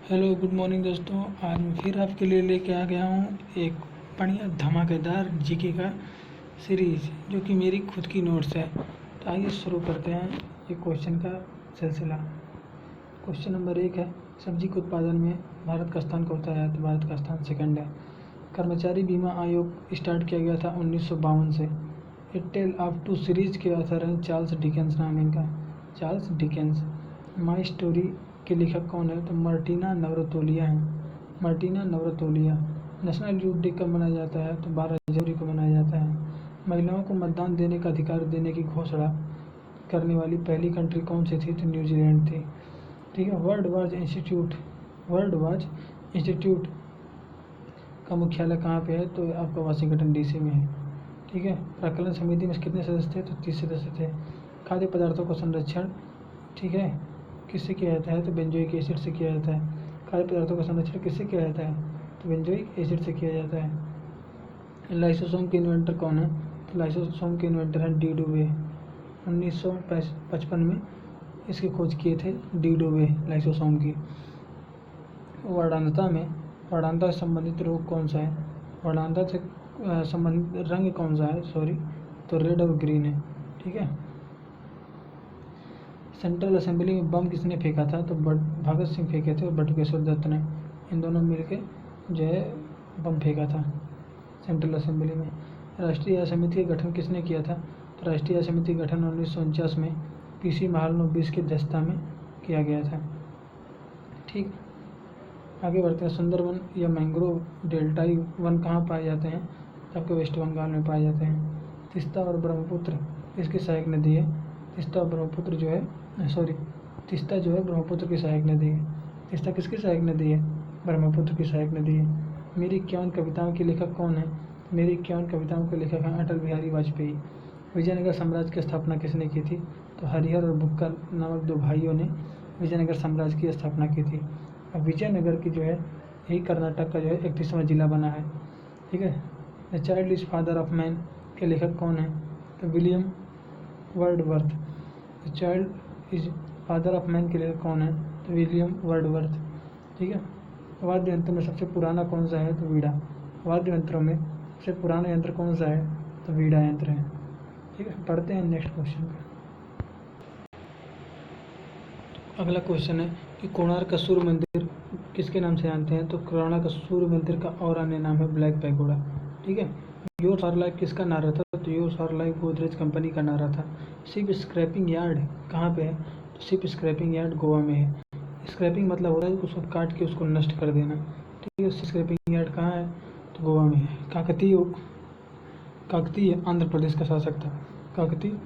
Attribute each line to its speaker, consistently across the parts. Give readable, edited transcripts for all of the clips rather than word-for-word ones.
Speaker 1: Hello good morning दोस्तों। आज मैं फिर आपके लिए लेके आ गया हूँ एक बढ़िया धमाकेदार जीके का सीरीज जो कि मेरी खुद की नोट्स है। तो आइए शुरू करते हैं ये क्वेश्चन का सिलसिला। क्वेश्चन नंबर 1 है, सब्जी के उत्पादन में भारत का स्थान कौन सा है? तो भारत का स्थान सेकंड है। कर्मचारी बीमा आयोग स्टार्ट किया गया था 1952 से। ए टेल ऑफ टू सीरीज के ऑथर हैं चार्ल्स डिकेंस, नाम इनका चार्ल्स डिकेंस। माई स्टोरी के लेखक कौन है? तो मार्टिना नवरतोलिया हैं, मार्टिना नवरतोलिया। नेशनल यूथ डे कब मनाया जाता है? तो 12 जनवरी को मनाया जाता है। महिलाओं को मतदान देने का अधिकार देने की घोषणा करने वाली पहली कंट्री कौन सी थी? तो न्यूजीलैंड थी। ठीक है। वर्ल्ड वाच इंस्टीट्यूट का मुख्यालय कहाँ पे है? तो आपका वाशिंगटन डीसी में है। ठीक है। प्राक्कलन समिति में कितने सदस्य थे? तो 30 सदस्य थे। खाद्य पदार्थों का संरक्षण, ठीक है, किससे किया जाता है? तो बेंजोइक एसिड से किया जाता है। खाद्य पदार्थों का संरक्षण किससे किया जाता है? तो बेंजोइक एसिड से किया जाता है। लाइसोसोम के इन्वेंटर कौन है? तो लाइसोसोम के इन्वेंटर हैं डी डुवे। 1955 में इसकी खोज किए थे डी डुवे लाइसोसोम की। वर्णांता से संबंधित रोग कौन सा है? वर्णांता से संबंधित रंग कौन सा है? तो रेड और ग्रीन है। ठीक है। सेंट्रल असेंबली में बम किसने फेंका था? तो भगत सिंह फेंके थे और बटुकेश्वर दत्त ने। इन दोनों मिलकर जो है बम फेंका था सेंट्रल असेंबली में। राष्ट्रीय समिति का गठन किसने किया था? तो राष्ट्रीय समिति का गठन 1949 में पीसी महालनोबिस की अध्यक्षता में किया गया था। ठीक, आगे बढ़ते हैं। सुंदरवन या मैंग्रोव डेल्टाई वन कहाँ पाए जाते हैं? तो आपके वेस्ट बंगाल में पाए जाते हैं। तीस्ता और ब्रह्मपुत्र इसकी सहायक नदी है। तीस्ता और ब्रह्मपुत्र जो है तीस्ता जो है ब्रह्मपुत्र की सहायक नदी है। तीस्ता किसकी सहायक नदी है? ब्रह्मपुत्र की सहायक नदी है। मेरी 51 कविताओं के लेखक कौन है? मेरी 51 कविताओं के लेखक हैं अटल बिहारी वाजपेयी। विजयनगर साम्राज्य की स्थापना किसने की थी? तो हरिहर और बुक्कल नामक दो भाइयों ने विजयनगर साम्राज्य की स्थापना की थी। अब विजयनगर की जो है यही कर्नाटक का जो है 31वां जिला बना है। ठीक है। The child is father of man के लेखक कौन है? तो William Wordsworth. The child is father of man के लेखक कौन है? तो विलियम वर्डवर्थ। ठीक है। वाद्य यंत्र में सबसे पुराना कौन सा है? तो वीणा। वाद्य यंत्रों में सबसे पुराना यंत्र कौन सा है? तो वीणा यंत्र है। ठीक है। पढ़ते हैं नेक्स्ट क्वेश्चन पे। अगला क्वेश्चन है कि कोणार्क का सूर्य मंदिर किसके नाम से जानते हैं? तो कोणार्क का सूर्य मंदिर का और अन्य नाम है ब्लैक पैगोडा। ठीक है। योर्स फॉर लाइफ किसका नारा था? तो yours for life Godrej company का नारा था। शिप स्क्रैपिंग यार्ड कहाँ पे है? तो शिप स्क्रैपिंग यार्ड गोवा में है। स्क्रैपिंग मतलब होता है उसको काट के उसको नष्ट कर देना। ठीक है। स्क्रैपिंग यार्ड कहाँ है? तो गोवा में है। काकतीय आंध्र प्रदेश का शासक था। काकतीय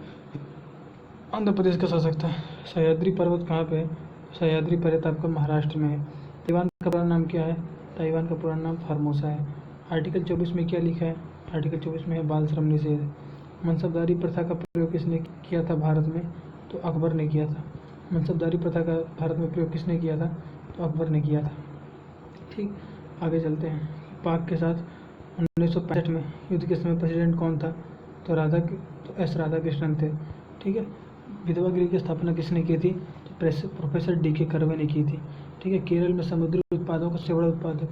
Speaker 1: आंध्र प्रदेश का शासक था। सह्याद्री पर्वत कहाँ पे है? सह्याद्री पर्वत आपका महाराष्ट्र में है। ताइवान का पूरा नाम क्या है? ताइवान का पूरा नाम फार्मोसा है। आर्टिकल 24 में क्या लिखा है? आर्टिकल 24 में है बाल श्रम निषेध। मनसबदारी प्रथा का प्रयोग किसने किया था भारत में? तो अकबर ने किया था। मनसबदारी प्रथा का भारत में प्रयोग किसने किया था? तो अकबर ने किया था। ठीक, आगे चलते हैं। पाक के साथ 1965 में युद्ध के समय प्रेसिडेंट कौन था? तो एस राधाकृष्णन थे। ठीक है। विधवा गृह की स्थापना किसने की थी? तो प्रोफेसर डी.के. कर्वे ने की थी। ठीक है। केरल में समुद्री उत्पादों का सबसे बड़ा उत्पादक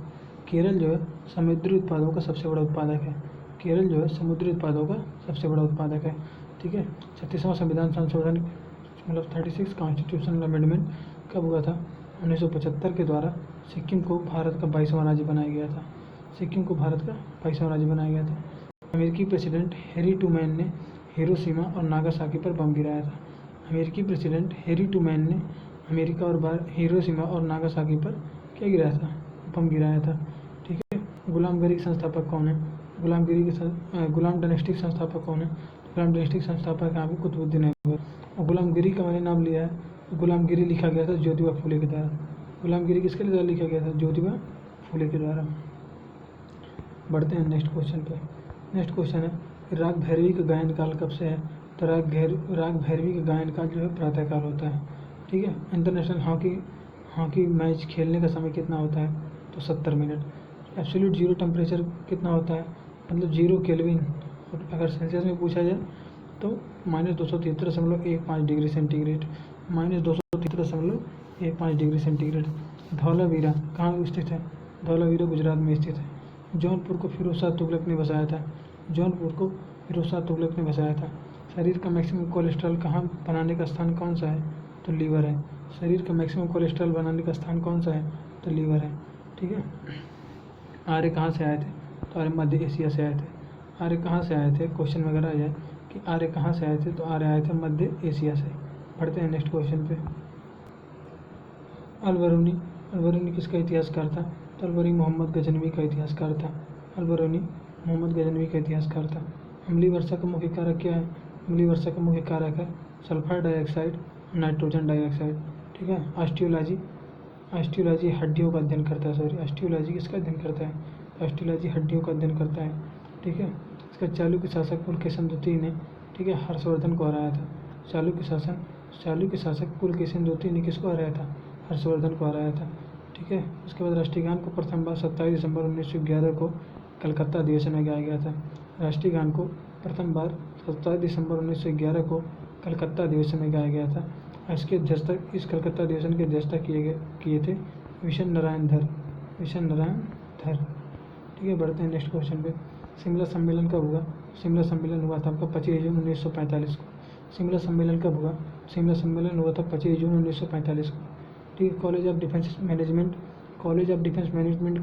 Speaker 1: केरल जो है समुद्री उत्पादों का सबसे बड़ा उत्पादक है। केरल जो है समुद्री उत्पादों का सबसे बड़ा उत्पादक है। ठीक है। 36वां संविधान संशोधन मतलब 36 कॉन्स्टिट्यूशनल अमेंडमेंट कब हुआ था? 1975 के द्वारा सिक्किम को भारत का 22वां राज्य बनाया गया था। सिक्किम को भारत का 22वां राज्य बनाया गया था। अमेरिकी प्रेसिडेंट हैरी ट्रूमैन ने हिरोशिमा और नागासाकी पर बम गिराया था। अमेरिकी प्रेसिडेंट हैरी ट्रूमैन ने अमेरिका और हिरोशिमा और नागासाकी पर क्या गिराया था? बम गिराया था। ठीक है। गुलामगिरी के संस्थापक कौन है? गुलाम डायनेस्टी के संस्थापक कौन है? गुलाम डायनेस्टी के संस्थापक यहाँ पे कुतुबुद्दीन ऐबक। और गुलामगिरी का मैंने नाम लिया है। गुलामगिरी लिखा गया था ज्योतिबा फूले के द्वारा। गुलामगिरी किसके द्वारा लिखा गया था? ज्योतिबा फूले के द्वारा। बढ़ते हैं नेक्स्ट क्वेश्चन पे। नेक्स्ट क्वेश्चन है कि राग भैरवी का गायन काल कब से है? तो राग भैरवी का गायन काल जो है प्रातःकाल होता है। ठीक है। इंटरनेशनल हॉकी मैच खेलने का समय कितना होता है? तो 70 मिनट। एब्सोल्यूट जीरो टेम्परेचर कितना होता है? मतलब 0 केल्विन। और अगर सेल्सियस में पूछा जाए तो -273.15 degree centigrade. -273.15 degree centigrade. Dholavira कहाँ स्थित है? धौलावीरा गुजरात में स्थित है। जौनपुर को फिरोज शाह तुगलक ने बसाया था। जौनपुर को फिरोज शाह तुगलक ने बसाया था। शरीर का मैक्सिमम कोलेस्ट्रॉल कहाँ बनाने का स्थान कौन सा है? तो लीवर है। शरीर का मैक्सिमम कोलेस्ट्रॉल बनाने का स्थान कौन सा है? तो लीवर है। ठीक है। आर्य कहाँ से आए थे? तो आर्य मध्य एशिया से आए थे। आर्य कहाँ से आए थे? क्वेश्चन वगैरह आ जाए कि आर्य कहाँ से आए थे, तो आर्य आए थे मध्य एशिया से। बढ़ते हैं नेक्स्ट क्वेश्चन पे। अलबरूनी अलबरूनी किसका इतिहासकार था? तो अलबरूनी मोहम्मद गजनवी का इतिहासकार था। अलबरूनी मोहम्मद गजनवी का इतिहासकार था। अम्लीय वर्षा का मुख्य कारक क्या है? अम्लीय वर्षा का मुख्य कारक है सल्फर डाइऑक्साइड, नाइट्रोजन डाइऑक्साइड। ठीक है। ऑस्टियोलॉजी ऑस्टियोलॉजी हड्डियों का अध्ययन करता है। सॉरी, ऑस्टियोलॉजी किसका अध्ययन करता है? ऑस्टियोलॉजी हड्डियों का अध्ययन करता है। ठीक है। इसका चालुक्य शासक पुलकेशिन द्वितीय ने, ठीक है, हर्षवर्धन को हराया था। चालुक्य शासक पुलकेशिन द्वितीय ने किसको हराया था? हर्षवर्धन को हराया था। ठीक है। उसके बाद राष्ट्रीय गान को प्रथम बार 27 दिसंबर 1911 को कलकत्ता अधिवेशन में गाया गया था। राष्ट्रीय गान को प्रथम बार 27 दिसंबर 1911 को कलकत्ता अधिवेशन में गाया गया था। इसकी अध्यक्षता, इस कलकत्ता अधिवेशन की अध्यक्षता किए थे विशन नारायण धर। ठीक है। बढ़ते हैं नेक्स्ट क्वेश्चन पे। शिमला सम्मेलन कब हुआ? शिमला सम्मेलन हुआ था आपका 25 जून 1945 को। शिमला सम्मेलन कब हुआ? शिमला सम्मेलन हुआ था 25 जून 1945 को। ठीक है। कॉलेज ऑफ डिफेंस मैनेजमेंट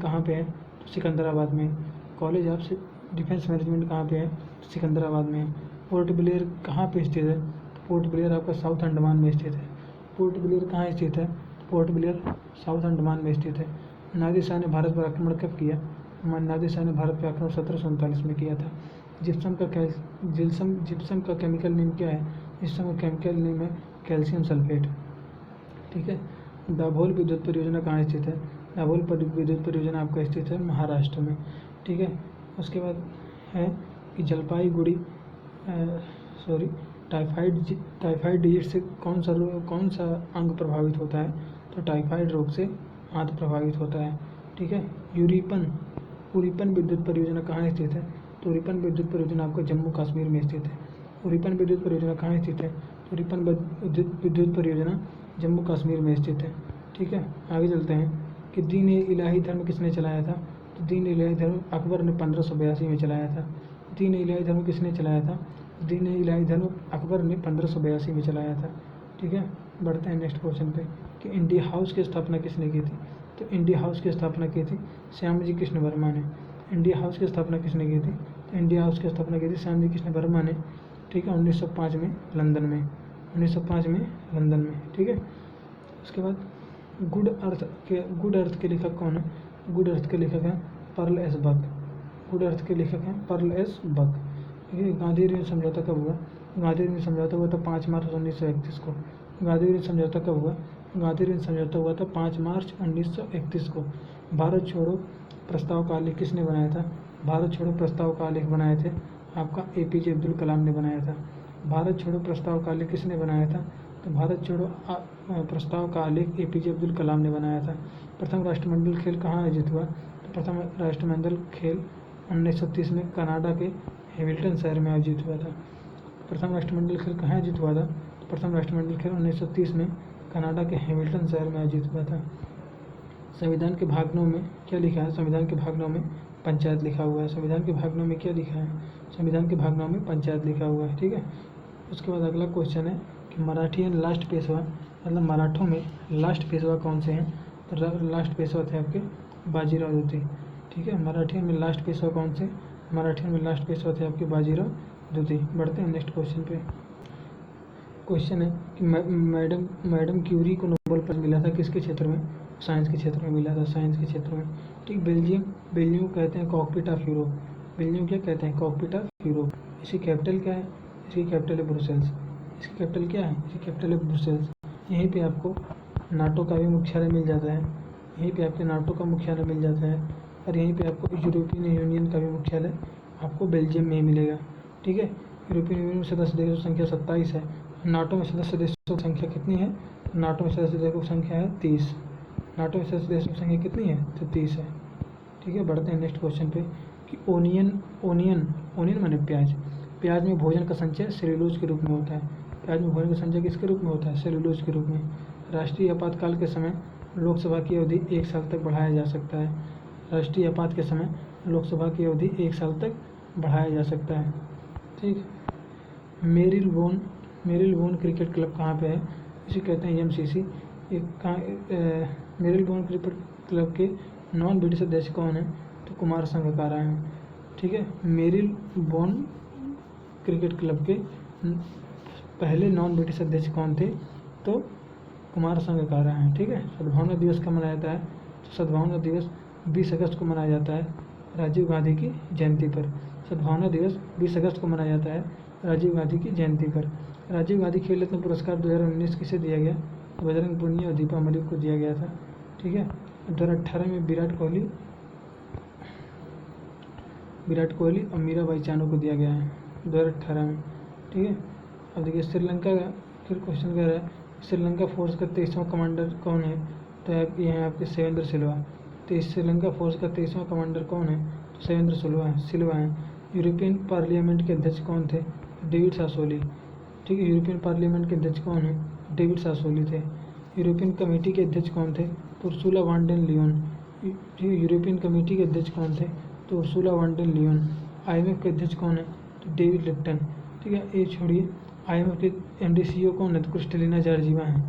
Speaker 1: कहाँ पे है? तो सिकंदराबाद में। कॉलेज ऑफ डिफेंस मैनेजमेंट कहाँ पे है? तो सिकंदराबाद में है। पोर्ट ब्लेयर कहाँ पे स्थित है? पोर्ट ब्लेयर आपका साउथ अंडमान में स्थित है। पोर्ट ब्लेयर कहाँ स्थित है? पोर्ट ब्लेयर साउथ अंडमान में स्थित है। नादिर शाह ने भारत पर आक्रमण कब किया? नादिर शाह ने भारत पर आक्रमण 1739 में किया था। जिप्सम का केमिकल नेम क्या है? जिप्सम का केमिकल नेम है कैल्शियम सल्फेट। ठीक है। दाभोल विद्युत परियोजना कहाँ स्थित है? दाभोल विद्युत परियोजना आपका स्थित है महाराष्ट्र में। ठीक है। उसके बाद है कि जलपाईगुड़ी टाइफाइड डिजीज से कौन सा अंग प्रभावित होता है? तो टाइफाइड रोग से आंत प्रभावित होता है। ठीक है। उरीपन विद्युत परियोजना कहाँ स्थित है? तो उरीपन विद्युत परियोजना आपको जम्मू कश्मीर में स्थित है। उरीपन विद्युत परियोजना कहाँ स्थित है? तो उरीपन विद्युत परियोजना जम्मू कश्मीर में स्थित है। ठीक है। आगे चलते हैं कि दीन ए इलाही धर्म किसने चलाया था? तो दीन ए इलाही धर्म अकबर ने 1582 में चलाया था। दीन ए इलाही धर्म किसने चलाया था? दीन ए इलाही धर्म अकबर ने 1582 में चलाया था। ठीक है। बढ़ते हैं नेक्स्ट क्वेश्चन पे कि इंडिया हाउस की स्थापना किसने की थी? तो इंडिया हाउस की स्थापना की थी श्यामजी कृष्ण वर्मा ने। इंडिया हाउस की स्थापना किसने की थी? तो इंडिया हाउस की स्थापना की थी श्यामजी कृष्ण वर्मा ने। ठीक है। 1905 में लंदन में। 1905 में लंदन में। ठीक है। उसके बाद गुड अर्थ के लेखक कौन है? गुड अर्थ के लेखक हैं पर्ल एस बक। गुड अर्थ के लेखक हैं पर्ल एस बक। ठीक है। गांधी ऋण समझौता कब हुआ? गांधी ऋण समझौता हुआ था 5 मार्च 1931 को। गांधी ऋण समझौता कब हुआ? गांधी ऋण समझौता हुआ था 5 मार्च 1931 को। भारत छोड़ो प्रस्ताव का आलेख किसने बनाया था? भारत छोड़ो प्रस्ताव का आलेख बनाए थे आपका APJ अब्दुल कलाम ने बनाया था। भारत छोड़ो प्रस्ताव का आलेख किसने बनाया था? तो भारत छोड़ो प्रस्ताव का आलेख APJ अब्दुल कलाम ने बनाया था। प्रथम राष्ट्रमंडल खेल कहाँ आयोजित हुआ? तो प्रथम राष्ट्रमंडल खेल 1930 में कनाडा के हैमिल्टन शहर में आयोजित हुआ था। प्रथम राष्ट्रमंडल खेल कहाँ आयोजित हुआ था? तो प्रथम राष्ट्रमंडल खेल 1930 में कनाडा के हैमिल्टन शहर में आयोजित हुआ था। संविधान के भाग 9 में क्या लिखा है? संविधान के भाग 9 में पंचायत लिखा हुआ है। संविधान के भाग 9 में क्या लिखा है? संविधान के भाग 9 में पंचायत लिखा हुआ है। ठीक है। उसके बाद अगला क्वेश्चन है कि मराठियन लास्ट पेशवा, मतलब मराठों में लास्ट पेशवा कौन से हैं? तो लास्ट पेशवा थे आपके बाजीराव द्वितीय। ठीक है। मराठियन में लास्ट पेशवा कौन से? मराठियन में लास्ट पेशवा थे आपके बाजीराव द्वितीय। बढ़ते हैं नेक्स्ट क्वेश्चन पे। क्वेश्चन है कि मैडम क्यूरी को नोबेल प्राइज मिला था किसके क्षेत्र में? साइंस के क्षेत्र में मिला था। साइंस के क्षेत्र में। ठीक। बेल्जियम कहते हैं कॉकपिट ऑफ यूरोप। बेल्जियम क्या कहते हैं? Cockpit of Europe. इसकी कैपिटल क्या है? इसकी कैपिटल है ब्रुसेल्स। इसकी कैपिटल क्या है? इसकी कैपिटल है ब्रुसेल्स। यहीं पे आपको नाटो का भी मुख्यालय मिल जाता है। यहीं पे आपके नाटो का मुख्यालय मिल जाता है और यहीं पे आपको यूरोपियन यूनियन का भी मुख्यालय आपको बेल्जियम में ही मिलेगा। ठीक है। यूरोपियन यूनियन में सदस्य देशों की संख्या 27 है। नाटो में सदस्य देशों की संख्या कितनी है? नाटो में सदस्य देशों की संख्या है 30। नाटो में सदस्य देशों की संख्या कितनी है? तो 30 है। ठीक है। बढ़ते हैं नेक्स्ट क्वेश्चन पे कि ओनियन माने प्याज। प्याज में भोजन का संचय सेल्यूलोज के रूप में होता है। प्याज में भोजन का संचय किसके रूप में होता है? सेल्यूलोज के रूप में। राष्ट्रीय आपातकाल के समय लोकसभा की अवधि 1 साल तक बढ़ाया जा सकता है। राष्ट्रीय आपात के समय लोकसभा की अवधि 1 साल तक बढ़ाया जा सकता है। ठीक। मेरिलबोर्न क्रिकेट क्लब कहाँ पे है? इसे कहते हैं एमसीसी। ये कहाँ मेरिलबोर्न क्रिकेट क्लब के नॉन ब्रिटिश अध्यक्ष कौन है? तो कुमार संगकारा हैं। ठीक है, मेरिलबोर्न क्रिकेट क्लब के पहले नॉन ब्रिटिश अध्यक्ष कौन थे? तो कुमार संगकारा हैं। ठीक है। सद्भावना दिवस कब मनाया जाता है? तो सद्भावना दिवस 20 अगस्त को मनाया जाता है, राजीव गांधी की जयंती पर। सद्भावना दिवस 20 अगस्त को मनाया जाता है, राजीव गांधी की जयंती पर। राजीव गांधी खेल रत्न पुरस्कार 2019 किसे दिया गया? बजरंग पुनिया और दीपा मलिक को दिया गया था। ठीक है। 2018 में विराट कोहली और मीराबाई चानू को दिया गया है 2018 में। ठीक है। अब देखिए श्रीलंका का फिर क्वेश्चन कह रहा है श्रीलंका फोर्स का 23वां कमांडर कौन है? तो ये हैं आपके शैलेंद्र सिल्वा। तो श्रीलंका फोर्स का 23वां कमांडर कौन है? तो शैलेंद्र सिल्वा हैं। यूरोपियन पार्लियामेंट के अध्यक्ष कौन थे? डेविड सासोली। ठीक है। यूरोपियन पार्लियामेंट के अध्यक्ष कौन है? डेविड सासोली थे। यूरोपियन कमेटी के अध्यक्ष कौन थे? तो Ursula van der Leone. European committee के अध्यक्ष कौन थे? तो Ursula van der Leone. IMF के अध्यक्ष कौन है? तो डेविड लिप्टन। ठीक है। ये छोड़िए, IMF के MD CEO कौन है? तो क्रिस्टलिना जॉर्जीवा हैं।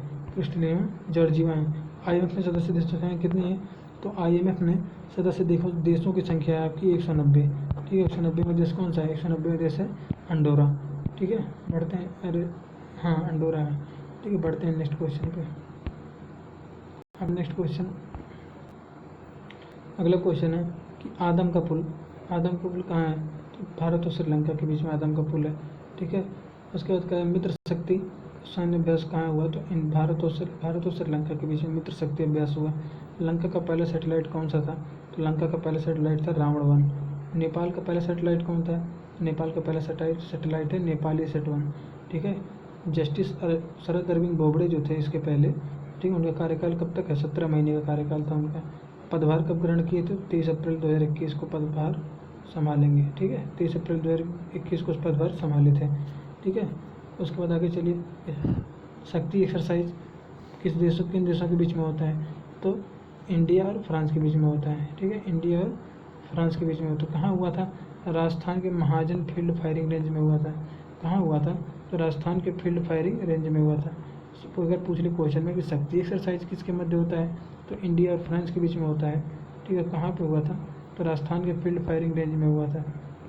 Speaker 1: IMF में सदस्य देशों की संख्या कितनी है? तो IMF में सदस्य देशों की संख्या है आपकी 190। ठीक है। 190 में देश कौन सा है? 190 में देश है अंडोरा। ठीक है। बढ़ते हैं, अरे हाँ अंडोरा है। ठीक है। बढ़ते हैं नेक्स्ट क्वेश्चन पे। अब नेक्स्ट क्वेश्चन, अगला क्वेश्चन है कि आदम का पुल कहाँ है? तो भारत और श्रीलंका के बीच में आदम का पुल है। ठीक है। उसके बाद क्या है? मित्र शक्ति सैन्य अभ्यास कहाँ हुआ? तो इन भारत और श्रीलंका के बीच में मित्र शक्ति अभ्यास हुआ। लंका का पहला सैटेलाइट कौन सा था? तो लंका का पहला सैटेलाइट था रावण-1। नेपाल का पहला सैटेलाइट कौन था? नेपाल का पहला सैटेलाइट है नेपाली सेट-1। ठीक है। जस्टिस शरद अरविंद बोबड़े जो थे इसके पहले, ठीक है, उनका कार्यकाल कब तक है? 17 महीने का कार्यकाल था उनका। पदभार कब ग्रहण किए थे? 23 अप्रैल 2021 को पदभार संभालेंगे। ठीक है। 23 अप्रैल 2021 को पदभार संभाले थे। ठीक है। उसके बाद आगे चलिए, शक्ति एक्सरसाइज किन देशों के बीच में होता है? तो इंडिया और फ्रांस के बीच में होता है। ठीक है। इंडिया और फ्रांस के बीच में होता है। कहाँ हुआ था? राजस्थान के महाजन फील्ड फायरिंग रेंज में हुआ था। कहाँ हुआ था? तो राजस्थान के फील्ड फायरिंग रेंज में हुआ था। अगर पूछ ले क्वेश्चन में कि शक्ति एक्सरसाइज किसके मध्य होता है? तो इंडिया और फ्रांस के बीच में होता है। ठीक है। कहाँ पे हुआ था? तो राजस्थान के फील्ड फायरिंग रेंज में हुआ था।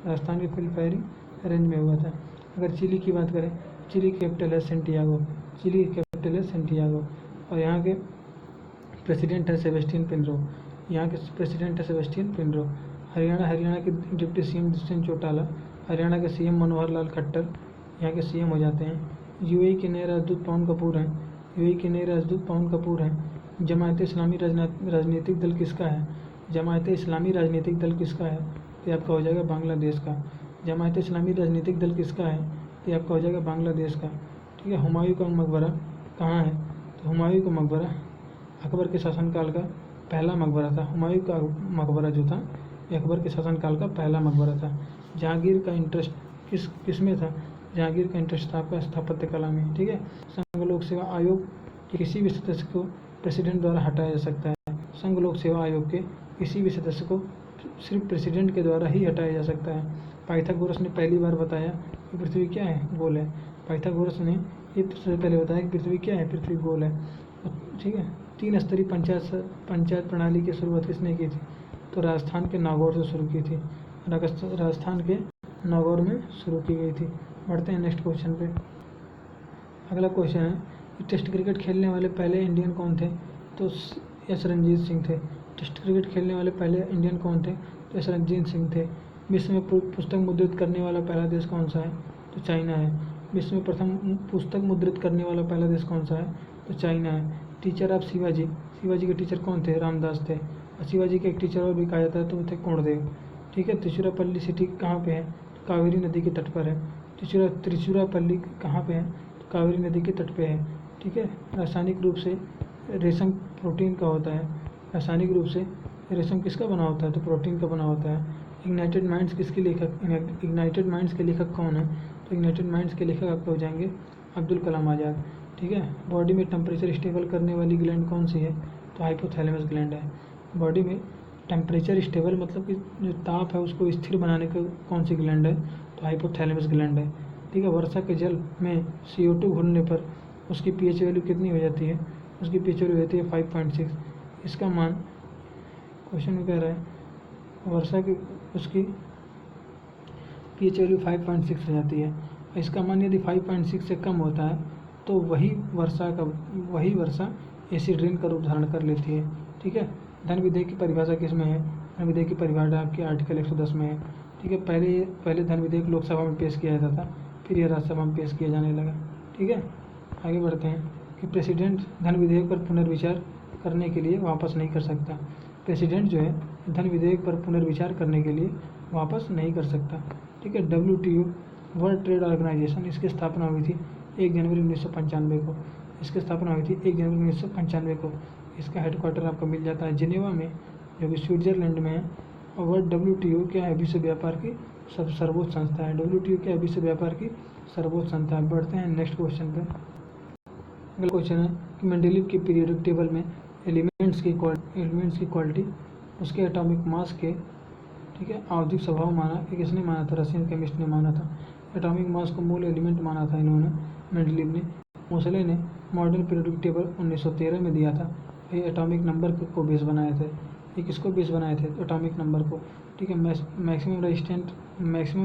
Speaker 1: राजस्थान के फील्ड फायरिंग रेंज में हुआ था। अगर चिली की बात करें, चिली कैपिटल है सेंटियागो। और यहाँ के प्रेसिडेंट है सेबेस्टियन पिनरो। हरियाणा के डिप्टी CM दुष्यंत चौटाला। हरियाणा के CM मनोहर लाल खट्टर यहाँ के CM हो जाते हैं। UAE के नए राजदूत पवन कपूर हैं। जमायत इस्लामी राजनीतिक दल किसका है? तो आपका हो जाएगा बांग्लादेश का। जमायत इस्लामी राजनीतिक दल किसका है? तो आपका हो जाएगा बांग्लादेश का। ठीक है। हुमायूं का मकबरा कहाँ है? तो हुमायूं का मकबरा अकबर के शासनकाल का पहला मकबरा था। हुमायूं का मकबरा जो था ये अकबर के शासनकाल का पहला मकबरा था। जहांगीर का इंटरेस्ट किस में था? जहांगीर का इंटरेस्ट था आपका स्थापत्य कला में। ठीक है। संघ लोक सेवा आयोग के किसी भी सदस्य को प्रेसिडेंट द्वारा हटाया जा सकता है। संघ लोक सेवा आयोग के किसी भी सदस्य को सिर्फ प्रेसिडेंट के द्वारा ही हटाया जा सकता है। पाइथागोरस ने पहली बार बताया कि पृथ्वी क्या है? गोल है। पाइथागोरस ने ये सबसे पहले बताया कि पृथ्वी क्या है? पृथ्वी गोल है। ठीक है। 3 स्तरीय पंचायत प्रणाली की शुरुआत किसने की थी? तो राजस्थान के नागौर से शुरू की थी। राजस्थान के नागौर में शुरू की गई थी। बढ़ते हैं नेक्स्ट क्वेश्चन पे। अगला क्वेश्चन है कि टेस्ट क्रिकेट खेलने वाले पहले इंडियन कौन थे? तो S रणजीत सिंह थे। टेस्ट क्रिकेट खेलने वाले पहले इंडियन कौन थे? तो S रणजीत सिंह थे। विश्व में पुस्तक मुद्रित करने वाला पहला देश कौन सा है? तो चाइना है। विश्व में प्रथम पुस्तक मुद्रित करने वाला पहला देश कौन सा है? तो चाइना है। टीचर ऑफ शिवाजी के टीचर कौन थे? रामदास थे। और शिवाजी के एक टीचर और भी कहा जाता है तो वो थे कोणदेव। ठीक है। त्रिचुरापल्ली सिटी कहाँ पे है? तो कावेरी नदी के तट पर है। त्रिचुरापल्ली कहाँ पे है? तो कावेरी नदी के तट पे है। ठीक है। रासायनिक रूप से रेशम प्रोटीन का होता है। रासायनिक रूप से रेशम किसका बना होता है? तो प्रोटीन का बना होता है। इग्नाइटेड माइंड्स के लेखक कौन है? तो इग्नाइटेड माइंड्स के लेखक आपको हो जाएंगे अब्दुल कलाम आज़ाद। ठीक है। बॉडी में टेम्परेचर स्टेबल करने वाली ग्लैंड कौन सी है? तो तो हाइपोथैलेमस ग्लैंड है। बॉडी में टेम्परेचर स्टेबल मतलब कि जो ताप है उसको स्थिर बनाने का कौन सी ग्लैंड है, तो हाइपोथैलेमस ग्लैंड है। ठीक है, वर्षा के जल में CO2 घुलने पर उसकी pH वैल्यू कितनी हो जाती है, उसकी pH वैल्यू होती है 5.6। इसका मान क्वेश्चन में कह रहा है वर्षा की उसकी pH वैल्यू 5.6 हो जाती है। इसका मान यदि 5.6 से कम होता है तो वही वर्षा एसिड रेन का रूप धारण कर लेती है। ठीक है, धन विधेयक की परिभाषा किस में है, धन विधेयक की परिभाषा आपके आर्टिकल 110 में है। ठीक है, पहले धन विधेयक लोकसभा में पेश किया जाता था, फिर यह राज्यसभा में पेश किया जाने लगा। ठीक है, आगे बढ़ते हैं कि प्रेसिडेंट धन विधेयक पर पुनर्विचार करने के लिए वापस नहीं कर सकता। प्रेसिडेंट जो है धन विधेयक पर पुनर्विचार करने के लिए वापस नहीं कर सकता। ठीक है, WTO वर्ल्ड ट्रेड ऑर्गेनाइजेशन, इसकी स्थापना हुई थी 1 जनवरी 1995 को। इसकी स्थापना हुई थी 1 जनवरी 1995 को। इसका हेडक्वार्टर आपको मिल जाता है जिनेवा में, जो कि स्विट्जरलैंड में है। और WTO क्या है, विश्व व्यापार की सर्वोच्च संस्था है। WTO क्या है, विश्व व्यापार की सर्वोच्च संस्था है। बढ़ते हैं नेक्स्ट क्वेश्चन पे। अगला क्वेश्चन है कि मेंडलीव के पीरियोडिक टेबल में एलिमेंट्स की क्वालिटी उसके एटॉमिक मास के, ठीक है, आवधिक स्वभाव माना कि किसने माना था, रशियन केमिस्ट ने माना था। एटॉमिक मास को मूल एलिमेंट माना था इन्होंने, मेंडलीव ने। मोसले ने मॉडर्न पीरियोडिक टेबल 1913 में दिया था। ये एटॉमिक नंबर को बेस बनाए थे। ये किसको बेस बनाए थे, एटॉमिक नंबर को। ठीक है, मैक्सिमम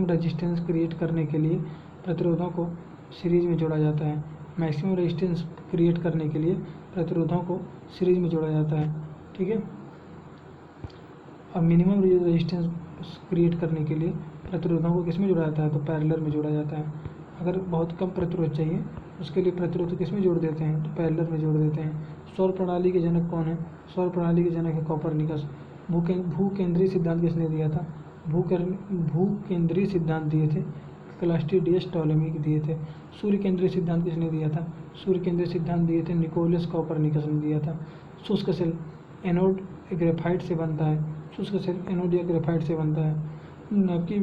Speaker 1: रेजिस्टेंस क्रिएट करने के लिए प्रतिरोधों को सीरीज में जोड़ा जाता है। मैक्सिमम रेजिस्टेंस क्रिएट करने के लिए प्रतिरोधों को सीरीज में जोड़ा जाता है। ठीक है, और मिनिमम रेजिस्टेंस क्रिएट करने के लिए प्रतिरोधों को किस में जोड़ा जाता है, तो पैरेलल में जोड़ा जाता है। अगर बहुत कम प्रतिरोध चाहिए उसके लिए प्रतिरोध किस में जोड़ देते हैं, तो पैरेलल में जोड़ देते हैं। सौर प्रणाली के जनक कौन है, सौर प्रणाली के जनक है कोपरनिकस। भूकेंद्रीय सिद्धांत किसने दिया था, भूकेंद्रीय सिद्धांत दिए थे क्लास्टिडियस टॉलेमी दिए थे। सूर्य केंद्रीय सिद्धांत किसने दिया था, सूर्य केंद्रीय सिद्धांत दिए थे निकोलस कोपरनिकस ने दिया था। शुष्क सेल एनोड ग्रेफाइट से बनता है, शुष्क सेल एनोड या ग्रेफाइट से बनता है। नाभिकीय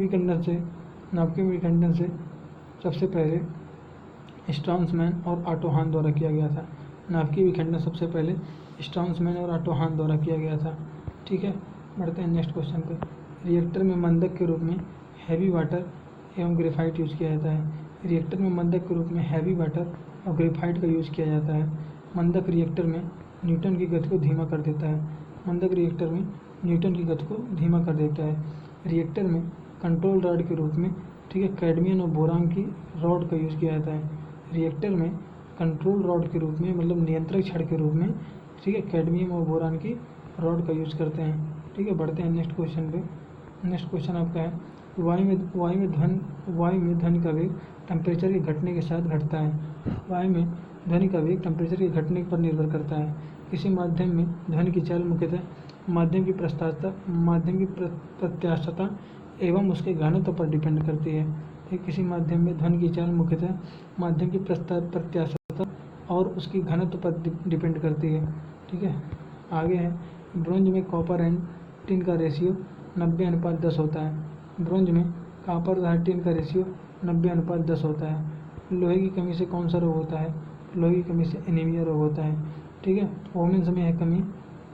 Speaker 1: विखंडन से सबसे पहले स्ट्रॉन्समैन और ऑटो हान द्वारा किया गया था। नाभिकीय विखंडन सबसे पहले स्ट्रॉन्समैन और ऑटो हान द्वारा किया गया था। ठीक है, बढ़ते हैं नेक्स्ट क्वेश्चन पे। रिएक्टर में मंदक के रूप में हैवी वाटर एवं ग्रेफाइट यूज़ किया जाता है। रिएक्टर में मंदक के रूप में हैवी वाटर और ग्रेफाइट का यूज़ किया जाता है। मंदक रिएक्टर में न्यूटन की गति को धीमा कर देता है। मंदक रिएक्टर में न्यूटन की गति को धीमा कर देता है। रिएक्टर में कंट्रोल रॉड के रूप में, ठीक है, कैडमियम और बोरान की रॉड का यूज़ किया जाता है। रिएक्टर में कंट्रोल रॉड के रूप में मतलब नियंत्रक छड़ के रूप में, ठीक है, कैडमियम और बोरान की रॉड का यूज़ करते हैं। ठीक है, बढ़ते हैं नेक्स्ट क्वेश्चन पे। नेक्स्ट क्वेश्चन आपका है वायु में ध्वनि का वेग टेम्परेचर के घटने के साथ घटता है। वायु में ध्वनि का वेग टेम्परेचर के घटने पर निर्भर करता है। किसी माध्यम में ध्वनि की चाल मुख्यतः माध्यम की प्रत्यास्थता एवं उसके घनत्व पर डिपेंड करती है। ठीक, किसी माध्यम में ध्वनि की चाल मुख्यतः माध्यम की प्रत्यास्थता और उसकी घनत्व पर डिपेंड करती है। ठीक है, आगे है ब्रोंज में कॉपर एंड टिन का रेशियो 90:10 होता है। ब्रोंज में कॉपर तथा टिन का रेशियो 90:10 होता है। लोहे की कमी से कौन सा रोग होता है, लोहे की कमी से एनीमिया रोग होता है। ठीक है, वोमेन्स में यह कमी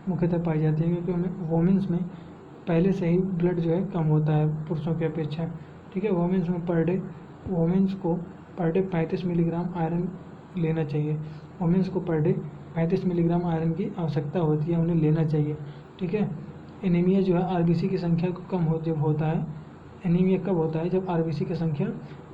Speaker 1: मुख्यतः पाई जाती है क्योंकि वोमेन्स में पहले से ही ब्लड जो है कम होता है पुरुषों की अपेक्षा। ठीक है, वोमेन्स को पर डे 35 मिलीग्राम आयरन लेना चाहिए। वोमेन्स को पर डे 35 मिलीग्राम आयरन की आवश्यकता होती है, उन्हें लेना चाहिए। ठीक है, एनीमिया जो है आरबीसी की संख्या को कम जब होता है। एनीमिया कब होता है, जब आरबीसी की संख्या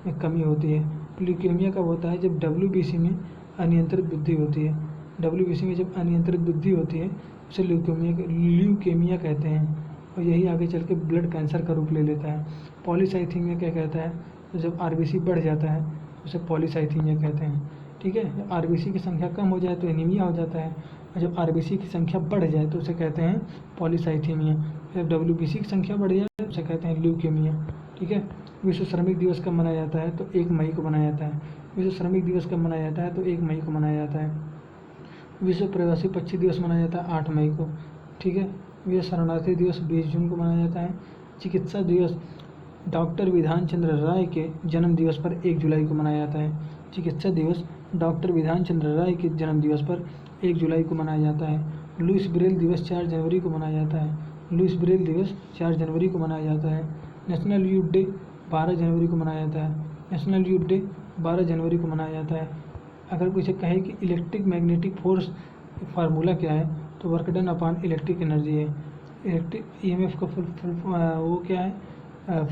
Speaker 1: में कमी होती है। ल्यूकेमिया कब होता है, जब डब्ल्यूबीसी में अनियंत्रित वृद्धि होती है। डब्ल्यूबीसी में जब अनियंत्रित वृद्धि होती है उसे ल्यूकेमिया कहते हैं और यही आगे चल के ब्लड कैंसर का रूप ले लेता है। पॉलीसाइथीमिया क्या कहता है, तो जब आरबीसी बढ़ जाता है उसे पॉलीसाइथीमिया कहते हैं। ठीक है, जब आरबीसी की संख्या कम हो जाए तो एनीमिया हो जाता है और जब आरबीसी की संख्या बढ़ जाए तो उसे कहते हैं पॉलीसाइथीमिया। जब डब्ल्यूबीसी की संख्या बढ़ जाए तो उसे कहते हैं ल्यूकेमिया। ठीक है, विश्व श्रमिक दिवस कब मनाया जाता है, तो 1 मई को मनाया जाता है। विश्व श्रमिक दिवस कब मनाया जाता है, तो 1 मई को मनाया जाता है। विश्व प्रवासी पक्षी दिवस मनाया जाता है 8 मई को। ठीक है, विश्व शरणार्थी दिवस 20 जून को मनाया जाता है। चिकित्सा दिवस डॉक्टर विधान चंद्र राय के जन्म दिवस पर 1 जुलाई को मनाया जाता है। चिकित्सा दिवस डॉक्टर विधान चंद्र राय के जन्म दिवस पर 1 जुलाई को मनाया जाता है। लुइस ब्रेल दिवस 4 जनवरी को मनाया जाता है। लुइस ब्रेल दिवस 4 जनवरी को मनाया जाता है। नेशनल यूथ डे 12 जनवरी को मनाया जाता है। नेशनल यूथ डे 12 जनवरी को मनाया जाता है। अगर कुछ कहे कि इलेक्ट्रिक मैग्नेटिक फोर्स फार्मूला क्या है, तो work done upon electric energy है। इलेक्ट्रिक ईएमएफ का वो क्या है,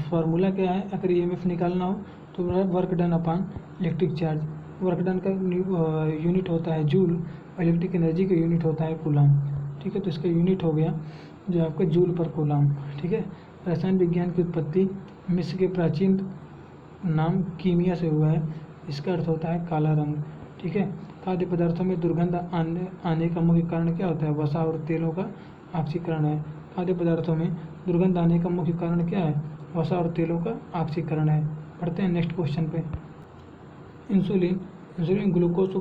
Speaker 1: फार्मूला क्या है, अगर ईएमएफ निकालना हो तो work done upon electric charge. Work done का यूनिट होता है जूल और इलेक्ट्रिक एनर्जी का यूनिट होता है कूलाम। ठीक है, तो इसका यूनिट हो गया जो आपका जूल पर कूलाम। ठीक है। रसायन विज्ञान की उत्पत्ति मिस्र के प्राचीन नाम कीमिया से हुआ है। इसका अर्थ होता है काला रंग। ठीक है। खाद्य पदार्थों में दुर्गंध आने का मुख्य कारण क्या होता है? वसा और तेलों का ऑक्सीकरण है। खाद्य पदार्थों में दुर्गंध आने का मुख्य कारण क्या है? वसा और तेलों का ऑक्सीकरण है। पढ़ते हैं नेक्स्ट क्वेश्चन पे। इंसुलिन इंसुलिन ग्लूकोज को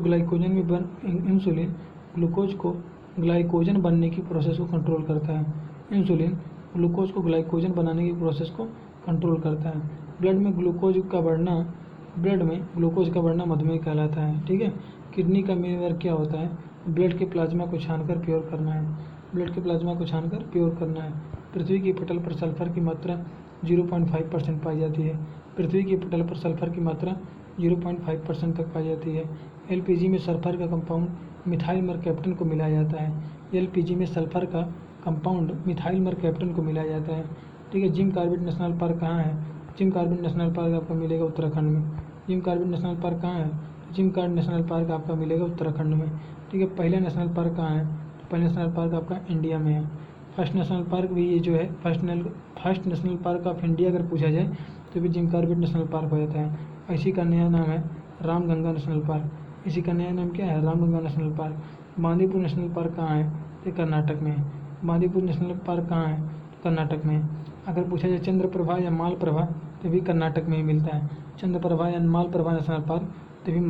Speaker 1: ग्लाइकोजन बनने की प्रोसेस को कंट्रोल करता है। इंसुलिन ग्लूकोज को ग्लाइकोजन बनाने की प्रोसेस को कंट्रोल करता है। ब्लड में ग्लूकोज का बढ़ना मधुमेह कहलाता है। ठीक है। किडनी का मेन वर्क क्या होता है? ब्लड के प्लाज्मा को छानकर प्योर करना है। पृथ्वी की पटल पर सल्फर की मात्रा 0.5% पाई जाती है। 0.5% तक पाई जाती है। एलपीजी में सल्फर का कंपाउंड मिथाइल मरकैप्टन को मिलाया जाता है। ठीक है। जिम कॉर्बेट नेशनल पार्क कहाँ है? जिम कॉर्बेट नेशनल पार्क आपको मिलेगा उत्तराखंड में। जिम कॉर्बेट नेशनल पार्क कहाँ है? जिम कॉर्बेट नेशनल पार्क आपका मिलेगा उत्तराखंड में। ठीक है। पहला नेशनल पार्क कहाँ है? तो पहला नेशनल पार्क आपका इंडिया में है। फर्स्ट नेशनल पार्क भी ये जो है first national park of India अगर पूछा जाए तो भी जिम कॉर्बेट नेशनल पार्क हो जाता है। इसी का नया नाम है रामगंगा नेशनल पार्क। इसी का नया नाम क्या है? Ramganga national park. Bandipur national park कहाँ है? ये कर्नाटक में है। बांदीपुर नेशनल पार्क कहाँ है? कर्नाटक में है। अगर पूछा जाए चंद्रप्रभा या मालप्रभा तो भी कर्नाटक में ही मिलता है। चंद्रप्रभा या मालप्रभा नेशनल पार्क तो भी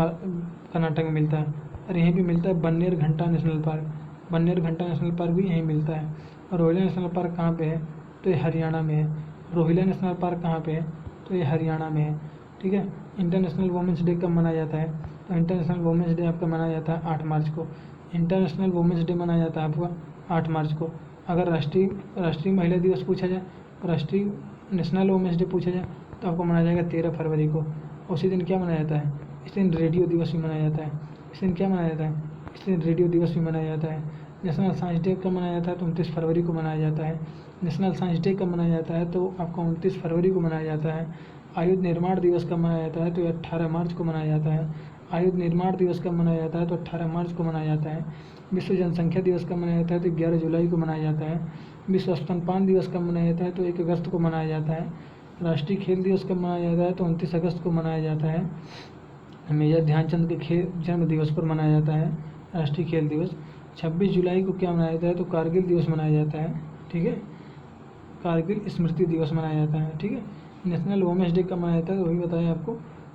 Speaker 1: कर्नाटक में मिलता है। और यहीं भी मिलता है बन्नेर घंटा नेशनल पार्क। बन्नेर घंटा नेशनल पार्क भी यहीं मिलता है। और रोहिला नेशनल पार्क कहाँ पे है? तो ये हरियाणा में है। रोहिला नेशनल पार्क कहाँ पे है? तो ये हरियाणा में है। ठीक है। इंटरनेशनल वुमेंस डे कब मनाया जाता है? तो इंटरनेशनल वुमेंस डे आपका मनाया जाता है 8 मार्च को। इंटरनेशनल वुमेंस डे मनाया जाता है आपका 8 मार्च को। अगर राष्ट्रीय महिला दिवस पूछा जाए, राष्ट्रीय नेशनल वुमेंस डे पूछा जाए तो आपको मनाया जाएगा 13 फरवरी को। उसी दिन क्या मनाया जाता है? इस दिन रेडियो दिवस भी मनाया जाता है। इस दिन रेडियो दिवस भी मनाया जाता है। नेशनल साइंस डे कब मनाया जाता है? तो 29 फरवरी को मनाया जाता है। नेशनल साइंस डे कब मनाया जाता है? तो आपका 29 फरवरी को मनाया जाता है। आयुध निर्माण दिवस कब मनाया जाता है? तो 18 मार्च को मनाया जाता है। आयुध निर्माण दिवस कब मनाया जाता है? तो 18 मार्च को मनाया जाता है। विश्व जनसंख्या दिवस कब मनाया जाता है? तो 11 जुलाई को मनाया जाता है। विश्व स्तनपान दिवस कब मनाया जाता है? तो 1 अगस्त को मनाया जाता है। राष्ट्रीय खेल दिवस कब मनाया जाता है? तो 29 अगस्त को मनाया जाता है। मेजर ध्यानचंद के जन्म दिवस पर मनाया जाता है राष्ट्रीय खेल दिवस। 26 जुलाई को क्या मनाया जाता है? तो कारगिल दिवस मनाया जाता है। ठीक है। कारगिल स्मृति दिवस मनाया जाता है। ठीक है। नेशनल वुमेंस डे कब मनाया जाता है? तो वही बताया आपको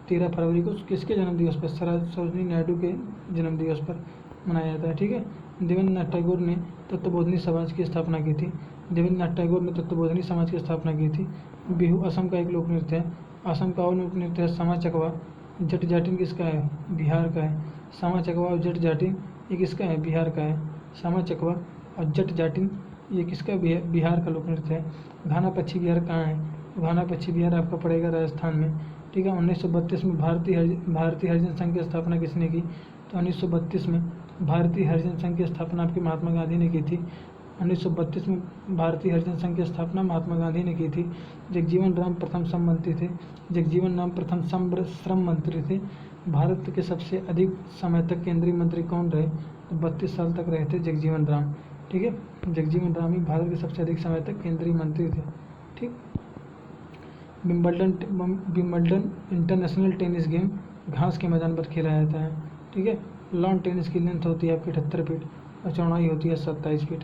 Speaker 1: 13 फरवरी को। किसके जन्मदिवस पर? सरोजिनी नायडू के जन्मदिवस पर मनाया जाता है। ठीक है। देवेंद्रनाथ टैगोर ने तत्वबोधिनी समाज की स्थापना की थी। बिहू असम का एक लोक नृत्य है। असम का और लोक नृत्य है समा चकवा। जट जाटिन किसका है? बिहार का है। समा चकवा और जट जाटिन ये किसका है? बिहार का है। समा चकवा और जट जाटिन ये किसका? बिहार का लोक नृत्य है। घाना पक्षी विहार कहाँ है? घाना पक्षी विहार आपका पड़ेगा राजस्थान में। ठीक है। 1932 में भारतीय हरिजन संघ की स्थापना किसने की? तो 1932 में भारतीय हरिजन संघ की स्थापना आपके महात्मा गांधी ने की थी। 1932 में भारतीय हरिजन संघ की स्थापना महात्मा गांधी ने की थी। जगजीवन राम प्रथम श्रम मंत्री थे। भारत के सबसे अधिक समय तक केंद्रीय मंत्री कौन रहे? तो 32 साल तक रहे थे जगजीवन राम। ठीक है। जगजीवन राम ही भारत के सबसे अधिक समय तक केंद्रीय मंत्री थे। ठीक। विंबलडन इंटरनेशनल टेनिस गेम घास के मैदान पर खेला जाता है। ठीक है। लॉन टेनिस की लेंथ होती है आपकी 78 फीट और चौड़ाई होती है 27 फीट।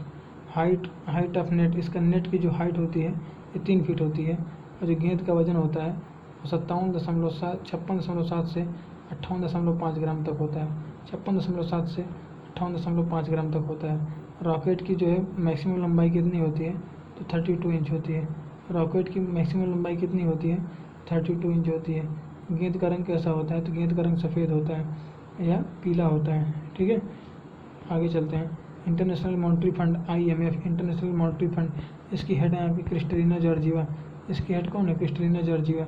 Speaker 1: हाइट ऑफ नेट, इसका नेट की जो हाइट होती है ये 3 फीट होती है। और जो गेंद का वजन होता है वो 56.7 से 58.5 ग्राम तक होता है। 56.7 से 58.5 ग्राम तक होता है। रॉकेट की जो है मैक्सिमम लंबाई कितनी होती है? तो 32 इंच होती है। रॉकेट की मैक्सिमम लंबाई कितनी होती है? 32 इंच होती है। गेंद का रंग कैसा होता है? तो गेंद का रंग सफ़ेद होता है या पीला होता है। ठीक है। आगे चलते हैं। International monetary fund IMF, international monetary fund, इसकी हेड है आपकी क्रिस्टलिना जॉर्जिवा। इसकी हेड कौन है? Kristalina Georgieva.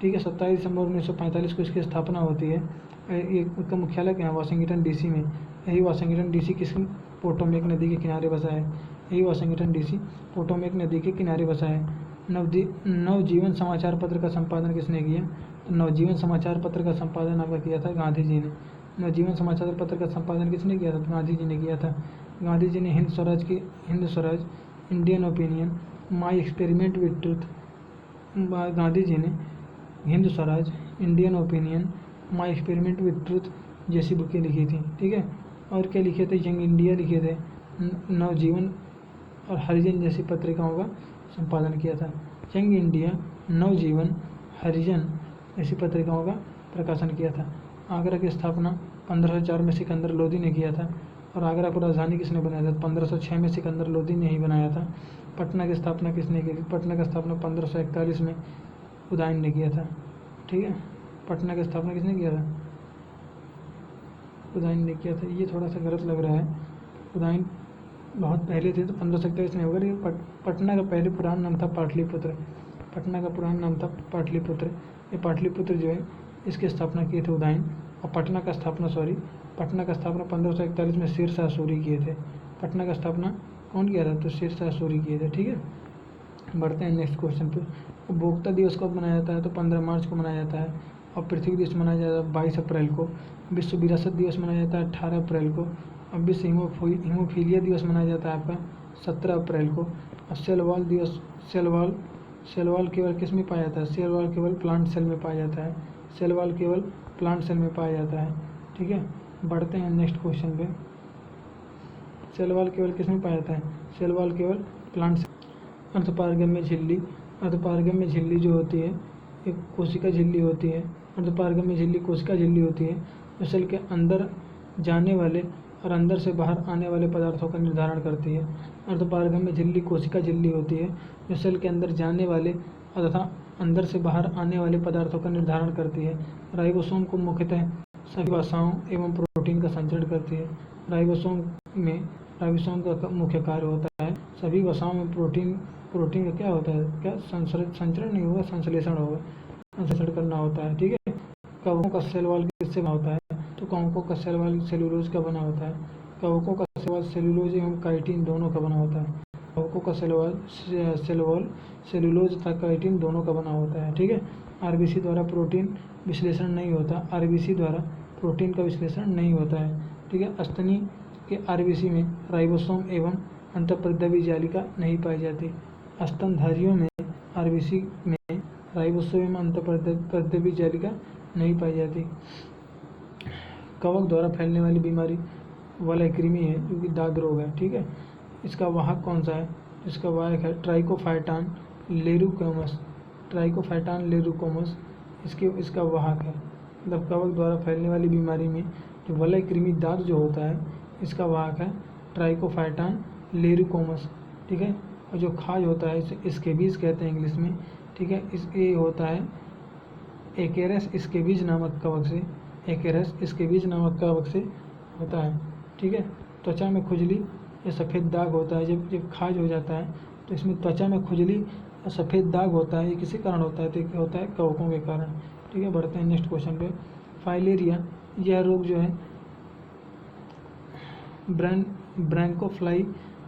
Speaker 1: ठीक है, 27 दिसंबर 1945 को इसकी स्थापना होती है। इसका मुख्यालय क्या है? वाशिंगटन DC में। यही वाशिंगटन DC किस पोटोमेक नदी के किनारे बसा है? यही वाशिंगटन DC पोटोमेक नदी के किनारे बसा है। नवजीवन समाचार पत्र का संपादन किसने किया? तो नवजीवन समाचार पत्र का संपादन आपका किया था गांधी जी ने। नवजीवन समाचार पत्र का संपादन किसने किया था? तो गांधी जी ने किया था। गांधी जी ने Hind Swaraj, Indian opinion, my experiment with truth, Gandhi ji ने Hind Swaraj, Indian opinion, my experiment with truth जैसी बुकें लिखी थी। ठीक है, और क्या लिखे थे? यंग इंडिया लिखे थे, नवजीवन और हरिजन जैसी पत्रिकाओं का संपादन किया था। यंग इंडिया, नवजीवन, हरिजन ऐसी पत्रिकाओं का प्रकाशन किया था। आगरा की स्थापना 1504 में सिकंदर लोदी ने किया था। और आगरा को राजधानी किसने बनाया था? 1506 में सिकंदर लोदी ने ही बनाया था। पटना की स्थापना किसने की थी? पटना की स्थापना 1541 में उदयन ने किया था। ठीक है, पटना की स्थापना किसने किया था? उदयन ने किया था। ये थोड़ा सा गलत लग रहा है, उदयन बहुत पहले थे तो 1541 में होगा। ये पटना का पहले पुराना नाम था पाटलिपुत्र। पटना का पुराना नाम था पाटलिपुत्र। ये पाटलिपुत्र जो है इसकी स्थापना किए थे उदयन। और पटना का स्थापना 1541 में शेरशाह सूरी किए थे। पटना का स्थापना कौन किया था? तो शेरशाह सूरी किए थे। ठीक है, बढ़ते हैं नेक्स्ट क्वेश्चन पे। उपभोक्ता दिवस कब मनाया जाता है? तो 15 मार्च को मनाया जाता है। और पृथ्वी दिवस मनाया जाता है 22 अप्रैल को। विश्व विरासत दिवस मनाया जाता है 18 अप्रैल को। अब विश्व हीमोफीलिया दिवस मनाया जाता है आपका 17 अप्रैल को। और सेल वॉल केवल किस में पाया जाता है? सेल वॉल केवल प्लांट सेल में पाया जाता है। सेल वॉल केवल प्लांट सेल में पाया जाता है। ठीक है, बढ़ते हैं नेक्स्ट क्वेश्चन पे। सेल वॉल केवल किस में पाया जाता है? सेल वॉल केवल प्लांट सेल। अर्धपारगम्य झिल्ली जो होती है एक कोशिका झिल्ली होती है। अर्धपारगम्य झिल्ली कोशिका झिल्ली होती है जो सेल के अंदर जाने वाले और अंदर से बाहर आने वाले पदार्थों का निर्धारण करती है। अर्धपारगम्य झिल्ली कोशिका झिल्ली होती है जो सेल के अंदर जाने वाले तथा अंदर से बाहर आने वाले पदार्थों का निर्धारण करती है। राइबोसोम को मुख्यतः सभी वसाओं एवं प्रोटीन का संचरण करती है। राइबोसोम का मुख्य कार्य होता है सभी वसाओं में प्रोटीन का क्या होता है? क्या संचरण नहीं होगा, संश्लेषण होगा, संश्लेषण करना होता है। ठीक है, कवकों का सेल वॉल किससे बना होता है? तो कवकों का सेल वॉल सेलुलोज का बना होता है। कवकों का सेल वॉल सेलुलोज एवं काइटिन दोनों का बना होता है। कवकों का सेल वॉल सेलुलोज तथा काइटिन दोनों का बना होता है। ठीक है, RBC द्वारा प्रोटीन विश्लेषण नहीं होता। RBC द्वारा प्रोटीन का विश्लेषण नहीं होता है। ठीक है, स्तनी के RBC में राइबोसोम एवं अंतःपरिधीय जालिका नहीं पाई जाती। स्तनधारियों में RBC में राइबोसोम एवं अंतःपरिधीय जालिका नहीं पाई जाती। कवक द्वारा फैलने वाली बीमारी वलय कृमि है जो कि दाद रोग है। ठीक है, इसका वाहक कौन सा है? इसका वाहक है ट्राइकोफाइटान लेरूकोमस। इसका वाहक है। मतलब कवक द्वारा फैलने वाली बीमारी में जो वलय कृमि दाद जो होता है इसका वाहक है ट्राइकोफाइटान लेरूकोमस। ठीक है, और जो खाज होता है इसे स्केबीज कहते हैं इंग्लिश में। ठीक है, ये होता है एकेरस स्केबीज नामक कवक से होता है। ठीक है, त्वचा में खुजली या सफ़ेद दाग होता है। जब खाज हो जाता है तो इसमें त्वचा में खुजली या सफ़ेद दाग होता है। ये किसी कारण होता है? तो क्या होता है? कवकों के कारण। ठीक है, बढ़ते हैं नेक्स्ट क्वेश्चन पे। फाइलेरिया, यह रोग जो है ब्रैंकोफ्लाई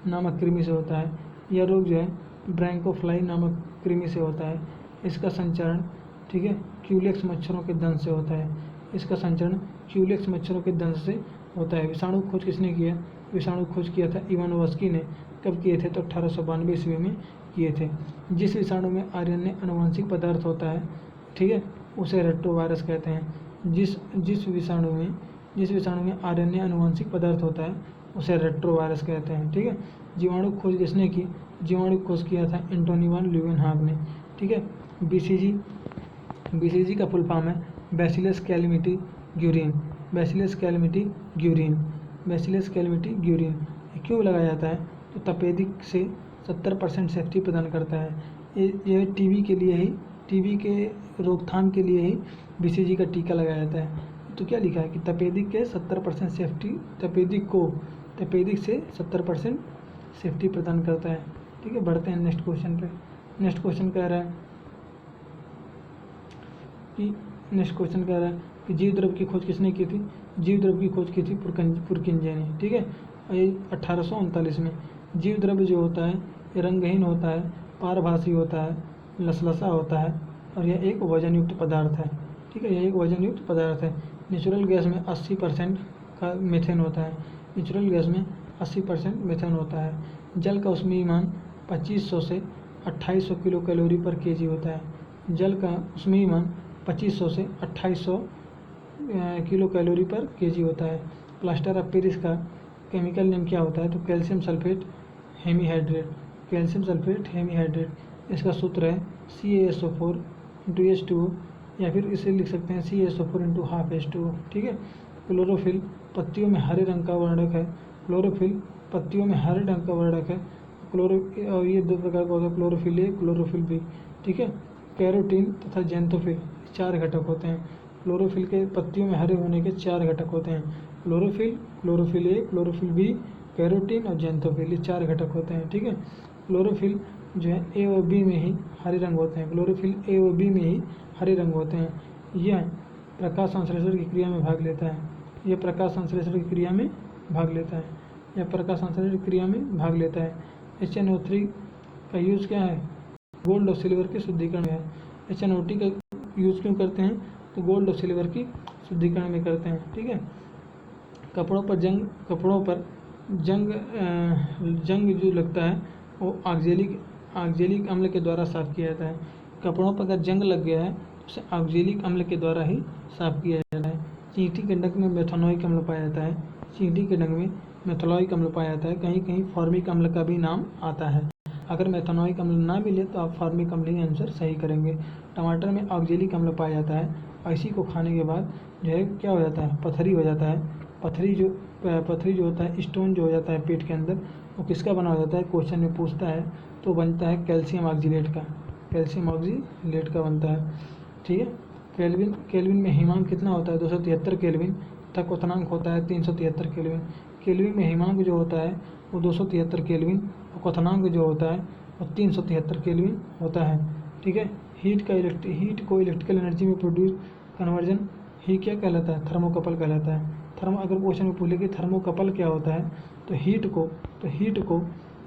Speaker 1: नामक कृमि से होता है। यह रोग जो है ब्रैंकोफ्लाई नामक कृमि से होता है। इसका संचरण, ठीक है, क्यूलेक्स मच्छरों के दंश से होता है। इसका संचरण क्यूलेक्स मच्छरों के दंश से होता है। विषाणु खोज किसने किया? विषाणु खोज किया था इवानोव्स्की ने। कब किए थे? तो 1892 ईस्वी में किए थे। जिस विषाणु में RNA अनुवांशिक पदार्थ होता है, ठीक है, उसे रेट्रोवायरस कहते हैं। जिस विषाणु में RNA अनुवांशिक पदार्थ होता है उसे रेट्रोवायरस कहते हैं। ठीक है, जीवाणु खोज किसने की? जीवाणु खोज किया था एंटोनी वान ल्यूवेनहॉग ने। ठीक है, BCG का फुल फॉर्म है बैसिलस कैलमिटी ग्यूरिन। क्यों लगाया जाता है? तो तपेदिक से 70% सेफ्टी प्रदान करता है। ये टीबी के रोकथाम के लिए ही BCG का टीका लगाया जाता है। तो क्या लिखा है कि तपेदिक के 70% सेफ्टी, तपेदिक से 70% सेफ्टी प्रदान करता है। ठीक है, बढ़ते हैं नेक्स्ट क्वेश्चन पे। नेक्स्ट क्वेश्चन कह रहा है कि जीव द्रव की खोज किसने की थी? जीव द्रव की खोज की थी पुरकिंजे ने। ठीक है, और ये 1839 में। जीव द्रव्य जो होता है ये रंगहीन होता है, पारभासी होता है, लसलसा होता है और यह एक वजन युक्त पदार्थ है। ठीक है, यह एक वजन युक्त पदार्थ है। नेचुरल गैस में 80% का मीथेन होता है। नेचुरल गैस में 80% मीथेन होता है। जल का ऊष्मीयमान 2500 से 2800 किलो कैलोरी पर केजी होता है। जल का ऊष्मीयमान 2500 से 2800 किलो कैलोरी पर केजी होता है। प्लास्टर ऑफ पेरिस का केमिकल नेम क्या होता है? तो calcium sulphate hemihydrate. Calcium sulphate hemihydrate. इसका सूत्र है CaSO4 × H2O, या फिर इसे लिख सकते हैं CaSO4 × ½ H2O। ठीक है, क्लोरोफिल पत्तियों में हरे रंग का वर्णक है। क्लोरोफिल पत्तियों में हरे रंग का वर्णक है। और ये दो प्रकार का होता है, क्लोरोफिल ए, क्लोरोफिल बी। ठीक है, कैरोटीन तथा जेंथोफिल 4 घटक होते हैं। क्लोरोफिल के पत्तियों में हरे होने के 4 घटक होते हैं। Chlorophyll, chlorophyll A, chlorophyll B, carotene और जेंथोफिल, ये 4 घटक होते हैं। ठीक है, क्लोरोफिल जो है ए और बी में ही हरे रंग होते हैं। क्लोरोफिल ए और बी में ही हरे रंग होते हैं। यह प्रकाश संश्लेषण की क्रिया में भाग लेता है। यह प्रकाश संश्लेषण की क्रिया में भाग लेता है। यह प्रकाश संश्लेषण की क्रिया में भाग लेता है। HNO3 का यूज़ क्या है? गोल्ड और सिल्वर के शुद्धिकरण में है। HNO3 का यूज़ क्यों करते हैं? तो गोल्ड और सिल्वर की शुद्धिकरण में करते हैं। ठीक है, कपड़ों पर जंग जो लगता है वो ऑक्जेलिक अम्ल के द्वारा साफ किया जाता है। कपड़ों पर अगर जंग लग गया है तो उसे ऑक्जेलिक अम्ल के द्वारा ही साफ किया जाता है। चींटी के डंक में मेथनोइक अम्ल पाया जाता है। चींटी के डंक में मेथनोइक अम्ल पाया जाता है। कहीं कहीं फॉर्मिक अम्ल का भी नाम आता है। अगर मेथनोइक अम्ल ना मिले तो आप फॉर्मिक अम्ल ही आंसर सही करेंगे। टमाटर में ऑक्जेलिक अम्ल पाया जाता है और इसी को खाने के बाद जो है क्या हो जाता है? पथरी हो जाता है। पथरी जो होता है, स्टोन जो हो जाता है पेट के अंदर, वो किसका बना हो जाता है? क्वेश्चन में पूछता है तो बनता है कैल्शियम ऑक्जिलेट का। कैल्शियम ऑक्जिलेट का बनता है। ठीक है, केल्विन में हिमांक कितना होता है? 273 केल्विन तथा क्वथनांक होता है 373 केल्विन। केल्विन में हिमांक जो होता है वो 273 केल्विन और क्वथनांक जो होता है वो 373 केल्विन होता है। ठीक है, हीट को इलेक्ट्रिकल एनर्जी में प्रोड्यूस कन्वर्जन ही क्या कहलाता है? थर्मोकपल कहलाता है। अगर क्वेश्चन में पूछे कि थर्मोकपल क्या होता है तो हीट को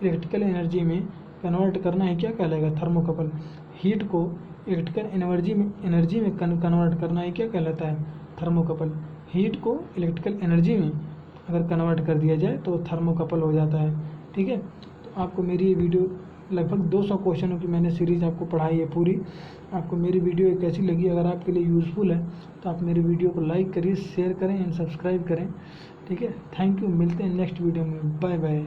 Speaker 1: इलेक्ट्रिकल एनर्जी में कन्वर्ट करना ही क्या कहलाएगा? थर्मोकपल। हीट को इलेक्ट्रिकल एनर्जी में कन्वर्ट करना ही क्या कहलाता है? थर्मोकपल। हीट को इलेक्ट्रिकल एनर्जी में अगर कन्वर्ट कर दिया जाए तो थर्मोकपल हो जाता है। ठीक है, तो आपको मेरी ये वीडियो लगभग 200 क्वेश्चनों की मैंने सीरीज़ आपको पढ़ाई है पूरी। आपको मेरी वीडियो कैसी लगी? अगर आपके लिए यूज़फुल है तो आप मेरी वीडियो को लाइक करिए, शेयर करें एंड सब्सक्राइब करें। ठीक है, थैंक यू। मिलते हैं नेक्स्ट वीडियो में। Bye bye.